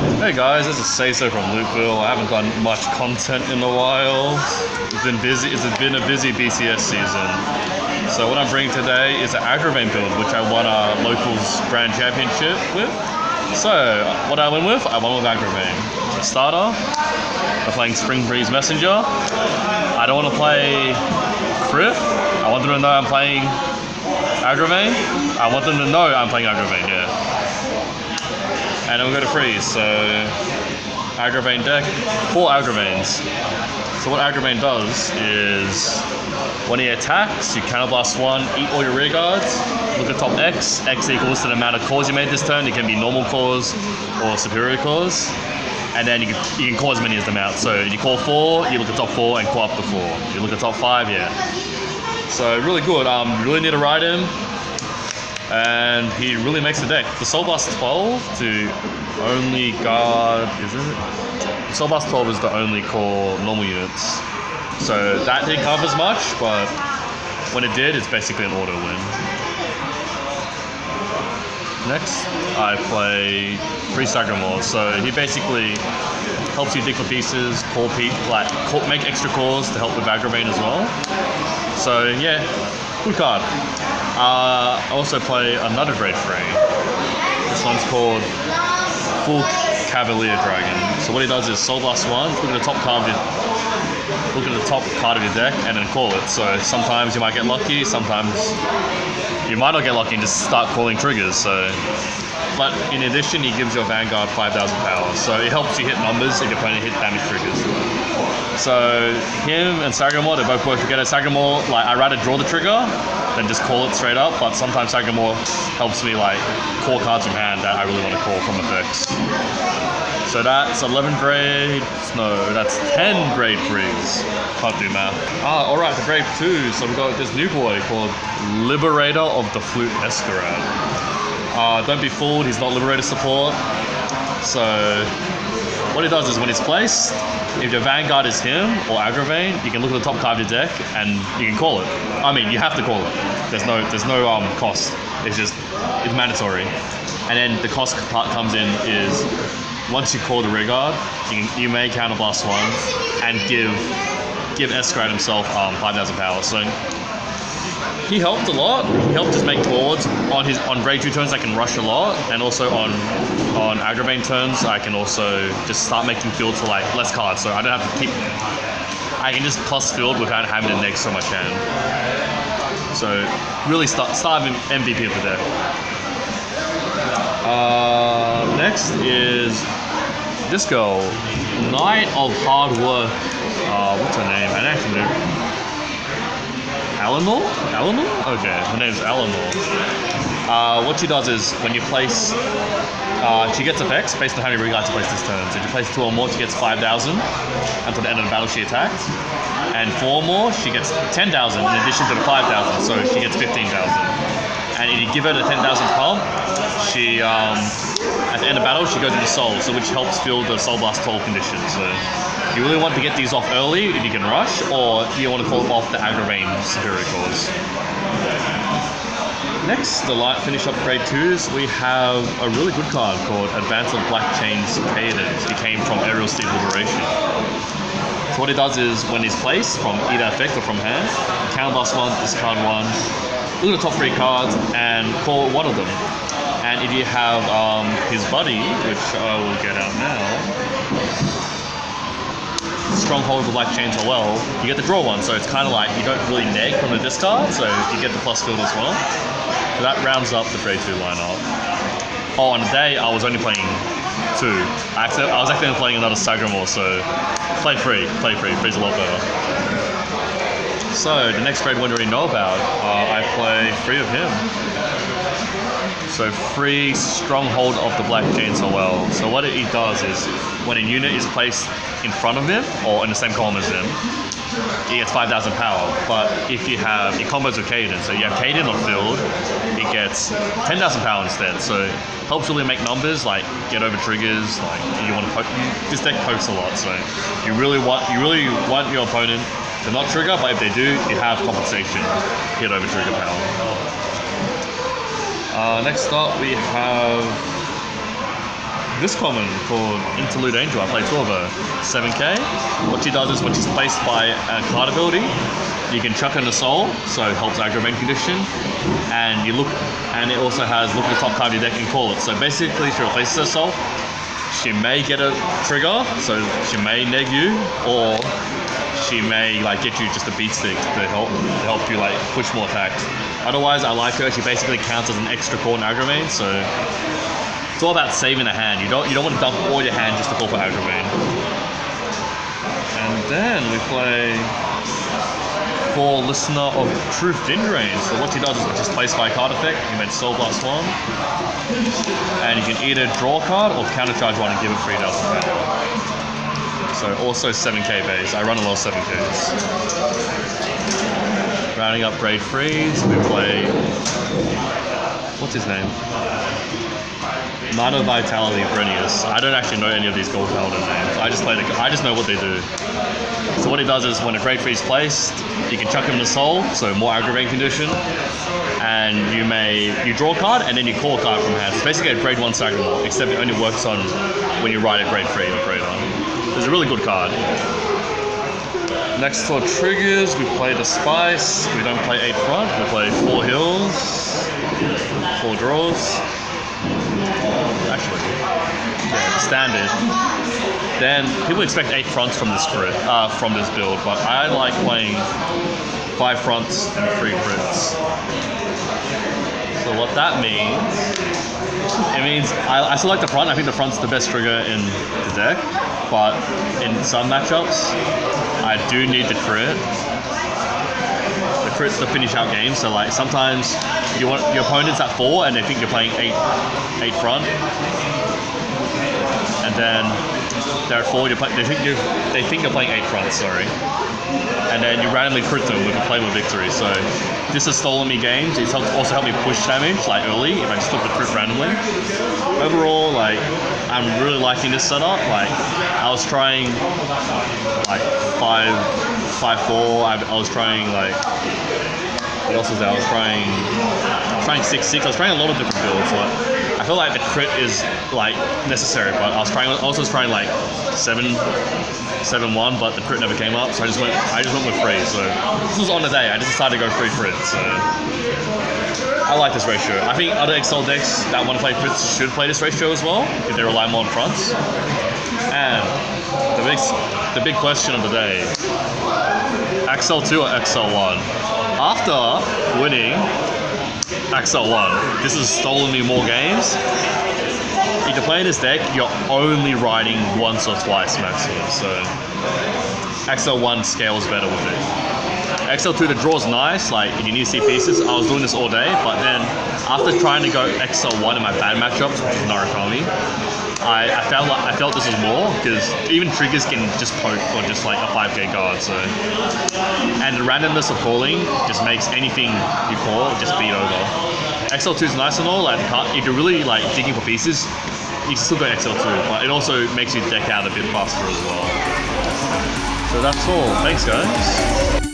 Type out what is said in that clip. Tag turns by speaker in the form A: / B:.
A: Hey guys, this is Seiso from Loopville. I haven't done much content in a while. It's been busy. It's been a busy BCS season. So what I'm bringing today is an AGRAVAIN build, which I won a locals grand championship with. So what I went with AGRAVAIN. Starter. I'm playing Spring Breeze Messenger. I don't want to play Criff. I want them to know I'm playing AGRAVAIN. I want them to know I'm playing AGRAVAIN. Yeah. And then we'll go to freeze. So AGRAVAIN deck, 4 AGRAVAINs. So what AGRAVAIN does is when he attacks, you counterblast 1, eat all your rear guards, look at top X. X equals to the amount of cores you made this turn. It can be normal cores or superior cores. And then you can call as many as them out. So you call 4, you look at top 4 and call up to 4. You look at top 5, yeah. So really good. Really need to ride him. And he really makes the deck. The Soul Blast 12 to only guard, is it? Soul Blast 12 is the only core normal units. So that didn't cover as much, but when it did, it's basically an auto win. Next, I play Free Sagramore. So he basically helps you dig for pieces, make extra cores to help with AGRAVAIN as well. So yeah, good card. I also play another grade 3. This one's called Full Cavalier Dragon. So what he does is Soul Blast 1, look at the top card of your deck and then call it. So sometimes you might get lucky, sometimes you might not get lucky and just start calling triggers. So, but in addition, he gives your Vanguard 5,000 power. So it helps you hit numbers if your opponent hit damage triggers. So him and Sagramore, they both work together. Sagramore, I'd rather draw the trigger than just call it straight up, but sometimes Sagramore helps me call cards from hand that I really want to call from effects. So that's 11 grade, no, that's 10 grade 3s. Can't do math. Alright, for grade 2, so we've got this new boy called Liberator of the Flute Escarad. Don't be fooled, he's not Liberator support. So what he does is when he's placed, if your Vanguard is him or AGRAVAIN, you can look at the top card of your deck and you can call it. I mean, you have to call it. There's no cost. It's mandatory. And then the cost part comes in is once you call the rear guard, you may counterblast 1 and give Escarad himself 5,000 power. So he helped a lot. He helped just make boards on grade 2 turns. I can rush a lot, and also on AGRAVAIN turns, I can also just start making field for less cards. So I don't have to keep. I can just plus field without having to neg so much hand. So really start MVP of the deck. Next is this girl, Knight of Hard Work. What's her name? I actually know. Eleanor? Okay, her name's Eleanor. What she does is when you place, she gets effects based on how many regards you place this turn. So if you place 2 or more, she gets 5,000 until the end of the battle she attacks. And 4 or more, she gets 10,000 in addition to the 5,000, so she gets 15,000. And if you give her the 10,000 pump, she, at the end of battle, she goes into Soul, so which helps fill the Soul Blast 12 condition. So you really want to get these off early if you can rush, or you want to call off the AGRAVAIN superior cores. Next, finish up grade 2s, we have a really good card called Advance of Black Chains Cadence. He came from Aerial Steed Liberation. So what he does is when he's placed from either effect or from hand, counterblast 1, discard 1, look at the top 3 cards and call one of them. And if you have his buddy, which I will get out now, Stronghold of the Black Chains as well, you get to draw 1, so it's kind of you don't really neg from the discard, so you get the plus field as well. So that rounds up the grade 2 lineup. On the day, I was only playing 2. I was actually playing another Sagramore, so play free, free's a lot better. So the next grade 1 you already know about, I play 3 of him. So free Stronghold of the Black Chains as well. So what he does is when a unit is placed in front of him or in the same column as him, he gets 5,000 power. But if you have, it combos with Cadence, so you have Cadence or Field, it gets 10,000 power instead. So helps really make numbers, get over triggers, you want to poke. This deck pokes a lot, so you really want your opponent to not trigger, but if they do, you have compensation, hit over trigger power. Next up we have this common called Interlude Angel. I play 2 of her, 7k. What she does is when she's placed by a card ability, you can chuck in the soul, so it helps AGRAVAIN condition. And you look, and it also has look at the top card of your deck and call it. So basically, she replaces her soul. She may get a trigger, so she may neg you, or she may like get you just a beat stick to help you like push more attacks. Otherwise, I like her. She basically counts as an extra core in AGRAVAIN, so it's all about saving a hand. You don't want to dump all your hand just to call for AGRAVAIN. And then we play for Listener of Truth Dindrain. So what she does is just placed by a card effect. You made Soul Blast 1, and you can either draw a card or countercharge one and give it 3,000 power. So also 7k base. I run a lot of 7ks. Rounding up grade 3s, we play, what's his name? Knight of Vitality, Brenius. I don't actually know any of these gold paladin names. I just know what they do. So what he does is when a grade 3 is placed, you can chuck him the soul, so more AGRAVAIN condition, and you draw a card and then you call a card from hand. It's basically a grade 1 Sagamore, except it only works on when you ride a grade 3 or greater. It's a really good card. Next for triggers, we play the Spice. We don't play 8 front, we play 4 hills, 4 draws. Actually, yeah, standard. Then people expect 8 fronts from this build, but I like playing 5 fronts and 3 crits. So what that means, it means I still like the front. I think the front's the best trigger in the deck, but in some matchups, I do need the crit. The crit's to finish out games. So like sometimes you want your opponent's at 4 and they think you're playing 8 front, and then they're at 4. They think you're playing 8 front. Sorry. And then you randomly crit them with a playable victory. So this has stolen me games. It's also helped me push damage like early if I just flip the crit randomly. Overall, like I'm really liking this setup. Like I was trying like 5-4. I was trying like what else was there? I was trying 6-6. I was trying a lot of different builds. But I feel like the crit is like necessary. But I was trying like 7-1, but the crit never came up, so I just went with 3. So this was on the day. I just decided to go 3 crits. So I like this ratio. I think other XL decks that want to play crits should play this ratio as well if they rely more on fronts. And the big question of the day: XL2 or XL1? After winning XL1, this has stolen me more games. If you're playing this deck, you're only riding once or twice maximum, so XL1 scales better with it. XL2, the draw's nice, like if you need to see pieces. I was doing this all day, but then after trying to go XL1 in my bad matchups, which is Narukami, I felt this was more, because even triggers can just poke for just like a 5k guard, so. And the randomness of calling just makes anything you call just beat over. XL2 is nice and all, like if you're really like digging for pieces, you can still go XL2, but it also makes you deck out a bit faster as well. So that's all. Thanks guys.